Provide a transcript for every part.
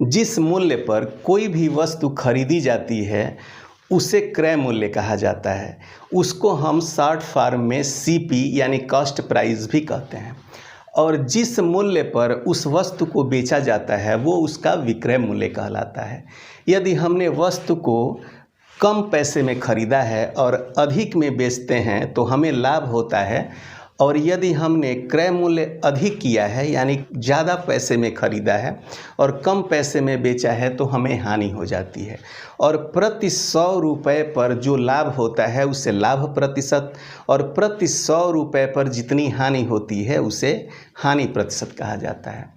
जिस मूल्य पर कोई भी वस्तु खरीदी जाती है उसे क्रय मूल्य कहा जाता है। उसको हम शॉर्ट फॉर्म में सीपी यानी कॉस्ट प्राइस भी कहते हैं। और जिस मूल्य पर उस वस्तु को बेचा जाता है वो उसका विक्रय मूल्य कहलाता है। यदि हमने वस्तु को कम पैसे में खरीदा है और अधिक में बेचते हैं तो हमें लाभ होता है, और यदि हमने क्रय मूल्य अधिक किया है यानी ज़्यादा पैसे में खरीदा है और कम पैसे में बेचा है तो हमें हानि हो जाती है। और प्रति 100 रुपये पर जो लाभ होता है उसे लाभ प्रतिशत, और प्रति 100 रुपये पर जितनी हानि होती है उसे हानि प्रतिशत कहा जाता है।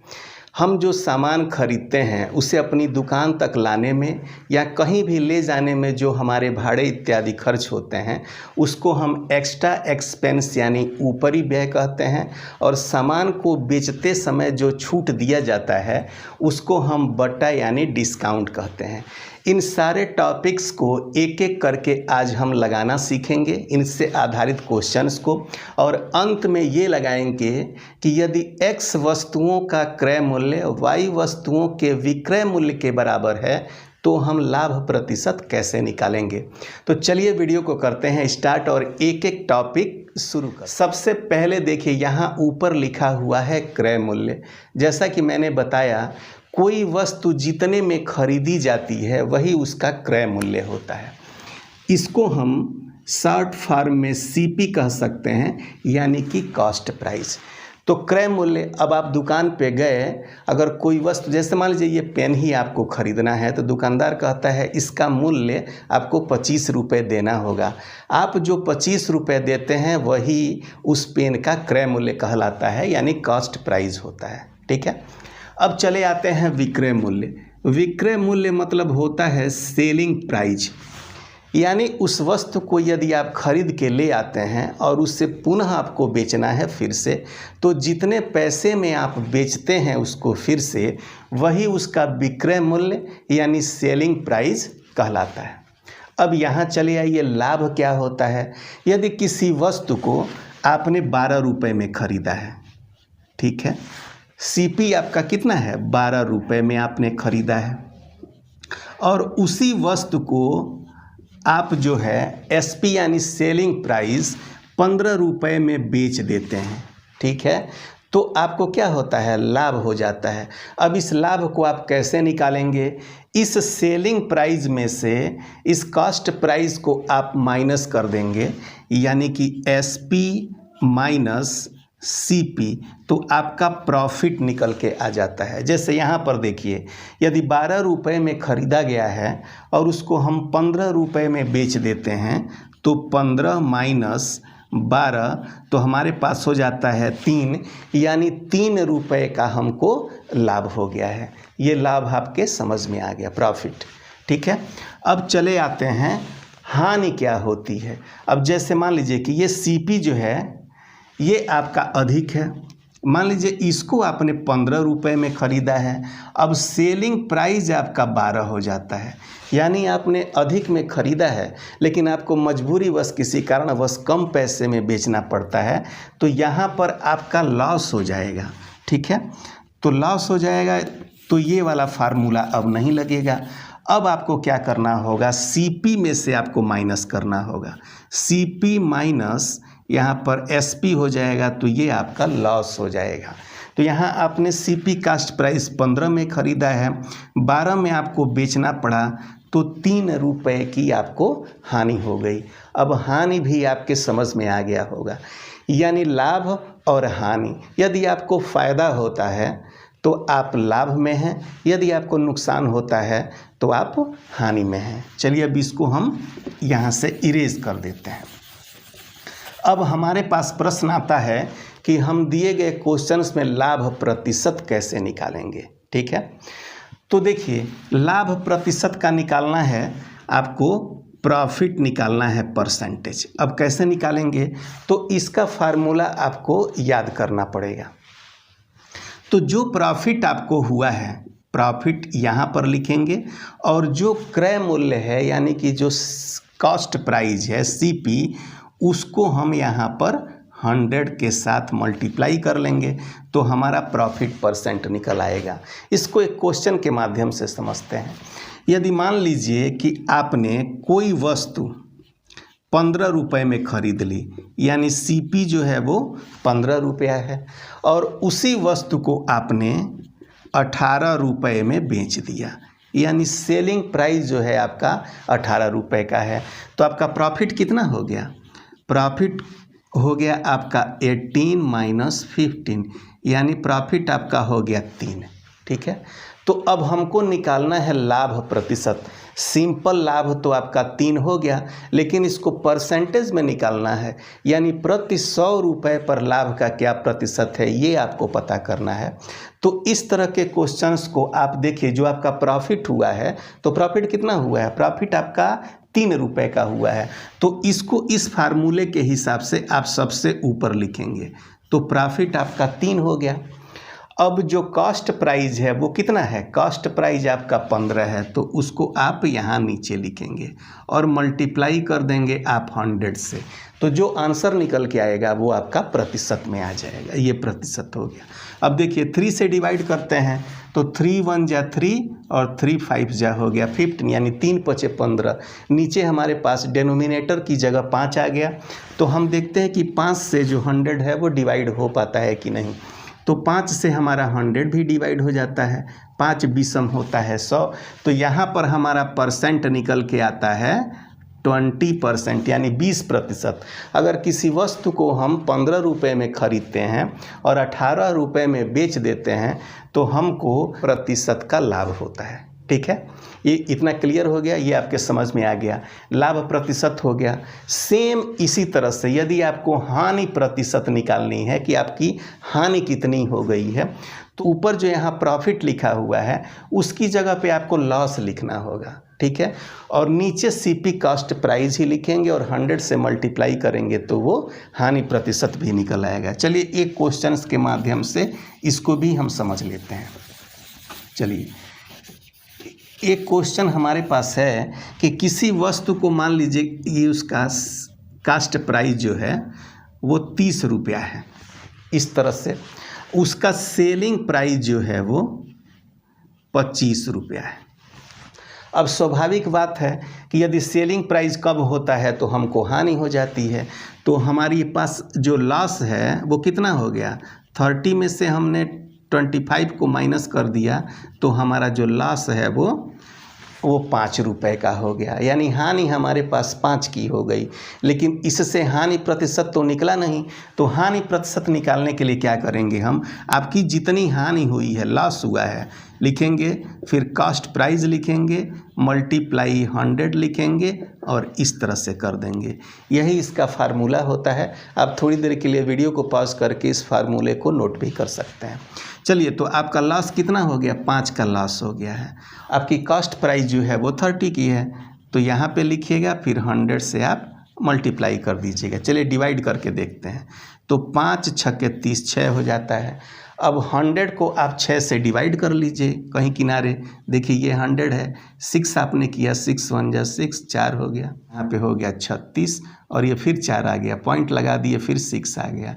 हम जो सामान खरीदते हैं उसे अपनी दुकान तक लाने में या कहीं भी ले जाने में जो हमारे भाड़े इत्यादि खर्च होते हैं उसको हम एक्स्ट्रा एक्सपेंस यानी ऊपरी व्यय कहते हैं। और सामान को बेचते समय जो छूट दिया जाता है उसको हम बट्टा यानी डिस्काउंट कहते हैं। इन सारे टॉपिक्स को एक एक करके आज हम लगाना सीखेंगे, इनसे आधारित क्वेश्चंस को, और अंत में ये लगाएंगे कि यदि x वस्तुओं का क्रय मूल्य y वस्तुओं के विक्रय मूल्य के बराबर है तो हम लाभ प्रतिशत कैसे निकालेंगे। तो चलिए वीडियो को करते हैं स्टार्ट और एक एक टॉपिक शुरू कर। सबसे पहले देखिए यहाँ ऊपर लिखा हुआ है क्रय मूल्य। जैसा कि मैंने बताया कोई वस्तु जितने में खरीदी जाती है वही उसका क्रय मूल्य होता है। इसको हम शॉर्ट फॉर्म में सीपी कह सकते हैं यानी कि कॉस्ट प्राइस। तो क्रय मूल्य, अब आप दुकान पे गए, अगर कोई वस्तु जैसे मान लीजिए ये पेन ही आपको खरीदना है तो दुकानदार कहता है इसका मूल्य आपको 25 रुपये देना होगा। आप जो 25 रुपये देते हैं वही उस पेन का क्रय मूल्य कहलाता है यानी कॉस्ट प्राइस होता है। ठीक है, अब चले आते हैं विक्रय मूल्य। विक्रय मूल्य मतलब होता है सेलिंग प्राइस, यानी उस वस्तु को यदि आप खरीद के ले आते हैं और उससे पुनः आपको बेचना है फिर से, तो जितने पैसे में आप बेचते हैं उसको फिर से वही उसका विक्रय मूल्य यानी सेलिंग प्राइस कहलाता है। अब यहाँ चले आइए लाभ क्या होता है। यदि किसी वस्तु को आपने 12 रुपये में खरीदा है, ठीक है, सीपी आपका कितना है 12 रुपये में आपने खरीदा है, और उसी वस्तु को आप जो है एसपी यानी सेलिंग प्राइस 15 रुपये में बेच देते हैं। ठीक है, तो आपको क्या होता है, लाभ हो जाता है। अब इस लाभ को आप कैसे निकालेंगे, इस सेलिंग प्राइस में से इस कॉस्ट प्राइस को आप माइनस कर देंगे यानी कि एसपी माइनस सीपी, तो आपका प्रॉफिट निकल के आ जाता है। जैसे यहाँ पर देखिए यदि 12 रुपये में ख़रीदा गया है और उसको हम 15 रुपये में बेच देते हैं तो 15 माइनस 12 तो हमारे पास हो जाता है 3, यानी 3 रुपये का हमको लाभ हो गया है। ये लाभ आपके समझ में आ गया, प्रॉफिट। ठीक है, अब चले आते हैं हानि क्या होती है। अब जैसे मान लीजिए कि ये सीपी जो है ये आपका अधिक है, मान लीजिए इसको आपने 15 रुपये में ख़रीदा है, अब सेलिंग प्राइस आपका 12 हो जाता है, यानी आपने अधिक में ख़रीदा है लेकिन आपको मजबूरीवश किसी कारणवश कम पैसे में बेचना पड़ता है, तो यहाँ पर आपका लॉस हो जाएगा। ठीक है, तो लॉस हो जाएगा तो ये वाला फार्मूला अब नहीं लगेगा। अब आपको क्या करना होगा, सीपी में से आपको माइनस करना होगा। सीपी माइनस यहाँ पर एसपी हो जाएगा तो ये आपका लॉस हो जाएगा। तो यहाँ आपने सीपी कास्ट प्राइस 15 में ख़रीदा है, 12 में आपको बेचना पड़ा तो 3 रुपये की आपको हानि हो गई। अब हानि भी आपके समझ में आ गया होगा, यानी लाभ और हानि। यदि आपको फ़ायदा होता है तो आप लाभ में हैं, यदि आपको नुकसान होता है तो आप हानि में हैं। चलिए अब इसको हम यहाँ से इरेज कर देते हैं। अब हमारे पास प्रश्न आता है कि हम दिए गए क्वेश्चंस में लाभ प्रतिशत कैसे निकालेंगे। ठीक है, तो देखिए लाभ प्रतिशत का निकालना है, आपको प्रॉफिट निकालना है परसेंटेज। अब कैसे निकालेंगे, तो इसका फार्मूला आपको याद करना पड़ेगा। तो जो प्रॉफिट आपको हुआ है, प्रॉफिट यहाँ पर लिखेंगे, और जो क्रय मूल्य है यानी कि जो कॉस्ट प्राइस है सीपी, उसको हम यहाँ पर 100 के साथ मल्टीप्लाई कर लेंगे तो हमारा प्रॉफिट परसेंट निकल आएगा। इसको एक क्वेश्चन के माध्यम से समझते हैं। यदि मान लीजिए कि आपने कोई वस्तु 15 रुपये में खरीद ली, यानी सीपी जो है वो 15 रुपया है, और उसी वस्तु को आपने 18 रुपये में बेच दिया, यानी सेलिंग प्राइस जो है आपका 18 रुपये का है। तो आपका प्रॉफिट कितना हो गया? प्रॉफिट हो गया आपका 18 माइनस 15, यानी प्रॉफिट आपका हो गया 3। ठीक है, तो अब हमको निकालना है लाभ प्रतिशत। सिंपल लाभ तो आपका 3 हो गया, लेकिन इसको परसेंटेज में निकालना है, यानी प्रति 100 रुपये पर लाभ का क्या प्रतिशत है ये आपको पता करना है। तो इस तरह के क्वेश्चंस को आप देखिए, जो आपका प्रॉफिट हुआ है, तो प्रॉफिट कितना हुआ है? प्रॉफिट आपका 3 रुपये का हुआ है। तो इसको इस फार्मूले के हिसाब से आप सबसे ऊपर लिखेंगे, तो प्रॉफिट आपका 3 हो गया। अब जो कॉस्ट प्राइस है वो कितना है? कॉस्ट प्राइस आपका 15 है, तो उसको आप यहाँ नीचे लिखेंगे और मल्टीप्लाई कर देंगे आप 100 से। तो जो आंसर निकल के आएगा वो आपका प्रतिशत में आ जाएगा। ये प्रतिशत हो गया। अब देखिए 3 से डिवाइड करते हैं, तो 3 1 जा 3 और 3 5 जा हो गया 15, यानी 3 5 15। नीचे हमारे पास डेनोमिनेटर की जगह 5 आ गया। तो हम देखते हैं कि 5 से जो 100 है वो डिवाइड हो पाता है कि नहीं। तो 5 से हमारा 100 भी डिवाइड हो जाता है, 5 बीसम होता है 100। तो यहाँ पर हमारा परसेंट निकल के आता है 20%, यानी 20%। अगर किसी वस्तु को हम 15 रुपये में खरीदते हैं और 18 रुपये में बेच देते हैं तो हमको प्रतिशत का लाभ होता है। ठीक है, ये इतना क्लियर हो गया, ये आपके समझ में आ गया। लाभ प्रतिशत हो गया। सेम इसी तरह से यदि आपको हानि प्रतिशत निकालनी है कि आपकी हानि कितनी हो गई है, तो ऊपर जो यहाँ प्रॉफिट लिखा हुआ है उसकी जगह पे आपको लॉस लिखना होगा। ठीक है, और नीचे सीपी कॉस्ट प्राइस ही लिखेंगे और 100 से मल्टीप्लाई करेंगे तो वो हानि प्रतिशत भी निकल आएगा। चलिए एक क्वेश्चंस के माध्यम से इसको भी हम समझ लेते हैं। चलिए एक क्वेश्चन हमारे पास है कि किसी वस्तु को मान लीजिए कि उसका कास्ट प्राइस जो है वो 30 रुपया है, इस तरह से उसका सेलिंग प्राइस जो है वो 25 रुपया है। अब स्वाभाविक बात है कि यदि सेलिंग प्राइस कब होता है तो हमको हानि हो जाती है। तो हमारे पास जो लॉस है वो कितना हो गया? 30 में से हमने 25 को माइनस कर दिया तो हमारा जो लॉस है वो 5 रुपये का हो गया, यानी हानि हमारे पास 5 की हो गई। लेकिन इससे हानि प्रतिशत तो निकला नहीं। तो हानि प्रतिशत निकालने के लिए क्या करेंगे हम? आपकी जितनी हानि हुई है, लॉस हुआ है, लिखेंगे, फिर कॉस्ट प्राइस लिखेंगे, मल्टीप्लाई 100 लिखेंगे और इस तरह से कर देंगे। यही इसका फार्मूला होता है। आप थोड़ी देर के लिए वीडियो को पॉज करके इस फार्मूले को नोट भी कर सकते हैं। चलिए, तो आपका लॉस कितना हो गया? 5 का लॉस हो गया है। आपकी कॉस्ट प्राइस जो है वो 30 की है, तो यहाँ पे लिखिएगा, फिर 100 से आप मल्टीप्लाई कर दीजिएगा। चलिए डिवाइड करके देखते हैं। तो 5 6 30, 6 हो जाता है। अब 100 को आप 6 से डिवाइड कर लीजिए कहीं किनारे। देखिए ये 100 है, 6 आपने किया, 6 1 जा 6, 4 हो गया, यहाँ पे हो गया 36 और ये फिर 4 आ गया, पॉइंट लगा दिए, फिर 6 आ गया,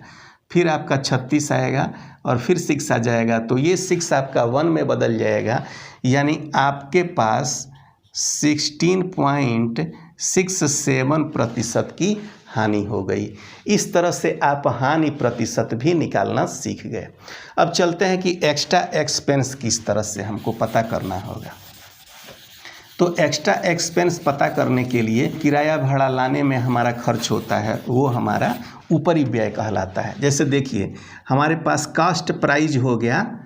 फिर आपका 36 आएगा और फिर 6 आ जाएगा। तो ये 6 आपका 1 में बदल जाएगा, यानी आपके पास 16.67% की हानि हो गई। इस तरह से आप हानि प्रतिशत भी निकालना सीख गए। अब चलते हैं कि एक्स्ट्रा एक्सपेंस किस तरह से हमको पता करना होगा। तो एक्स्ट्रा एक्सपेंस पता करने के लिए किराया भाड़ा लाने में हमारा खर्च होता है, वो हमारा ऊपरी व्यय कहलाता है। जैसे देखिए हमारे पास कास्ट प्राइस हो गया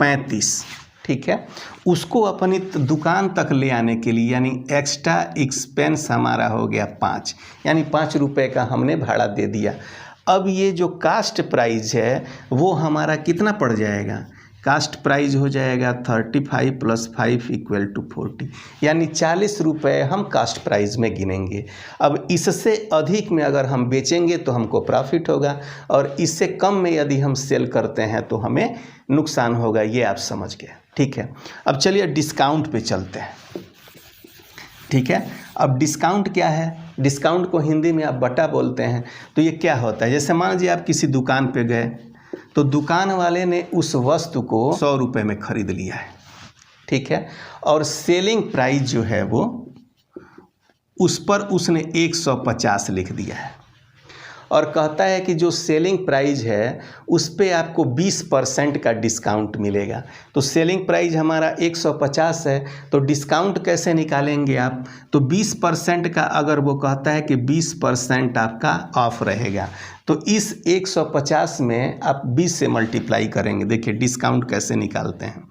35, ठीक है, उसको अपनी दुकान तक ले आने के लिए यानी एक्स्ट्रा एक्सपेंस हमारा हो गया 5, यानी 5 रुपये का हमने भाड़ा दे दिया। अब ये जो कास्ट प्राइस है वो हमारा कितना पड़ जाएगा? कास्ट प्राइस हो जाएगा 35 + 5 = 40, यानी 40 रुपये हम कास्ट प्राइस में गिनेंगे। अब इससे अधिक में अगर हम बेचेंगे तो हमको प्रॉफिट होगा और इससे कम में यदि हम सेल करते हैं तो हमें नुकसान होगा। ये आप समझ गए, ठीक है। अब चलिए डिस्काउंट पे चलते हैं। ठीक है। अब डिस्काउंट क्या है? डिस्काउंट को हिंदी में आप बटा बोलते हैं। तो ये क्या होता है? जैसे मान लीजिए आप किसी दुकान पे गए तो दुकान वाले ने उस वस्तु को 100 रुपये में खरीद लिया है, ठीक है, और सेलिंग प्राइस जो है वो उस पर उसने 150 लिख दिया है और कहता है कि जो सेलिंग प्राइस है उस पे आपको 20% का डिस्काउंट मिलेगा। तो सेलिंग प्राइस हमारा 150 है, तो डिस्काउंट कैसे निकालेंगे आप? तो 20% का अगर वो कहता है कि 20% आपका ऑफ रहेगा, तो इस 150 में आप 20 से मल्टीप्लाई करेंगे। देखिए डिस्काउंट कैसे निकालते हैं,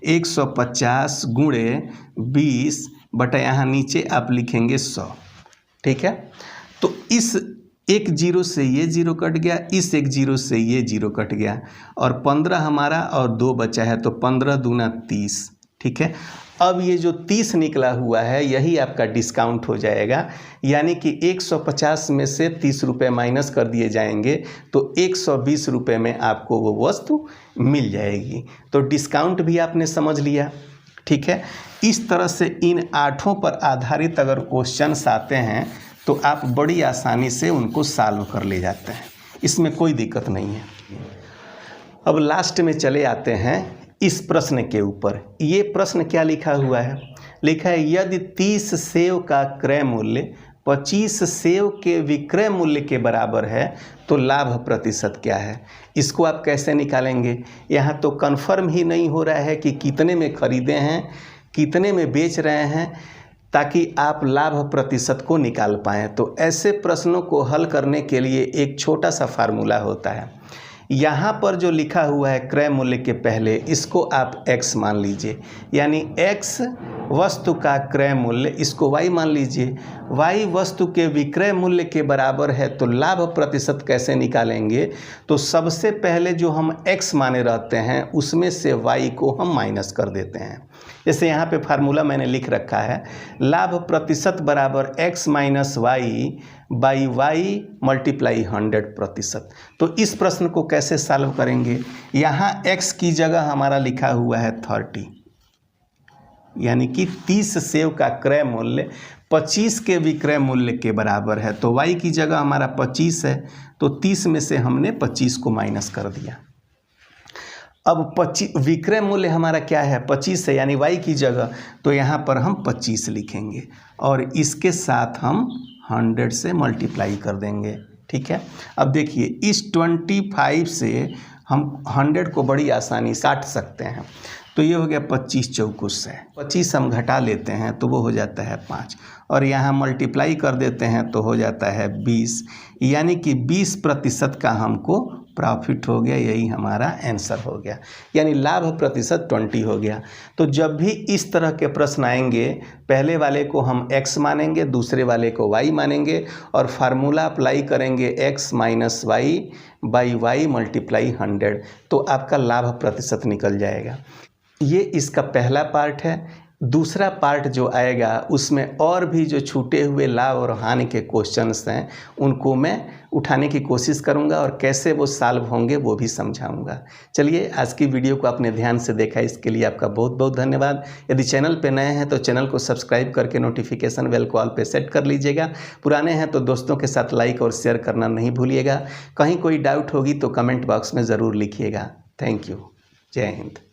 150 गुणे 20 बटा यहाँ नीचे आप लिखेंगे 100, ठीक है। तो इस एक जीरो से ये जीरो कट गया, इस एक जीरो से ये जीरो कट गया और 15 हमारा और 2 बचा है, तो 15 दूना 30, ठीक है। अब ये जो 30 निकला हुआ है यही आपका डिस्काउंट हो जाएगा, यानी कि 150 में से 30 रुपये माइनस कर दिए जाएंगे तो 120 रुपये में आपको वो वस्तु मिल जाएगी। तो डिस्काउंट भी आपने समझ लिया, ठीक है। इस तरह से इन 8 पर आधारित अगर क्वेश्चंस आते हैं तो आप बड़ी आसानी से उनको सॉल्व कर ले जाते हैं, इसमें कोई दिक्कत नहीं है। अब लास्ट में चले आते हैं इस प्रश्न के ऊपर। ये प्रश्न क्या लिखा हुआ है? लिखा है यदि 30 सेव का क्रय मूल्य 25 सेव के विक्रय मूल्य के बराबर है तो लाभ प्रतिशत क्या है? इसको आप कैसे निकालेंगे? यहाँ तो कन्फर्म ही नहीं हो रहा है कि कितने में खरीदे हैं, कितने में बेच रहे हैं, ताकि आप लाभ प्रतिशत को निकाल पाएँ। तो ऐसे प्रश्नों को हल करने के लिए एक छोटा सा फार्मूला होता है। यहाँ पर जो लिखा हुआ है क्रय मूल्य के पहले, इसको आप x मान लीजिए, यानी x वस्तु का क्रय मूल्य, इसको y मान लीजिए। y वस्तु के विक्रय मूल्य के बराबर है, तो लाभ प्रतिशत कैसे निकालेंगे? तो सबसे पहले जो हम x माने रहते हैं उसमें से y को हम माइनस कर देते हैं। जैसे यहाँ पे फार्मूला मैंने लिख रखा है, लाभ प्रतिशत बराबर x minus y by y multiply 100%। तो इस प्रश्न को कैसे सॉल्व करेंगे? यहाँ x की जगह हमारा लिखा हुआ है 30, यानी कि 30 सेव का क्रय मूल्य 25 के विक्रय मूल्य के बराबर है। तो y की जगह हमारा 25 है, तो 30 में से हमने 25 को माइनस कर दिया। अब 25 विक्रय मूल्य हमारा क्या है? 25 है, यानी y की जगह, तो यहाँ पर हम 25 लिखेंगे और इसके साथ हम 100 से मल्टीप्लाई कर देंगे, ठीक है। अब देखिए इस 25 से हम 100 को बड़ी आसानी से काट सकते हैं। तो ये हो गया 25 चौकुस से 25 हम घटा लेते हैं तो वो हो जाता है 5, और यहाँ मल्टीप्लाई कर देते हैं तो हो जाता है 20, यानी कि 20% का हमको प्रॉफिट हो गया। यही हमारा आंसर हो गया, यानी लाभ प्रतिशत 20 हो गया। तो जब भी इस तरह के प्रश्न आएंगे, पहले वाले को हम x मानेंगे, दूसरे वाले को y मानेंगे और फार्मूला अप्लाई करेंगे x minus y by y multiply 100, तो आपका लाभ प्रतिशत निकल जाएगा। ये इसका पहला पार्ट है। दूसरा पार्ट जो आएगा उसमें और भी जो छूटे हुए लाभ और हानि के क्वेश्चंस हैं उनको मैं उठाने की कोशिश करूंगा और कैसे वो सॉल्व होंगे वो भी समझाऊंगा। चलिए, आज की वीडियो को आपने ध्यान से देखा, इसके लिए आपका बहुत बहुत धन्यवाद। यदि चैनल पे नए हैं तो चैनल को सब्सक्राइब करके नोटिफिकेशन बेल को ऑल पे सेट कर लीजिएगा। पुराने हैं तो दोस्तों के साथ लाइक और शेयर करना नहीं भूलिएगा। कहीं कोई डाउट होगी तो कमेंट बॉक्स में ज़रूर लिखिएगा। Thank you. जय हिंद।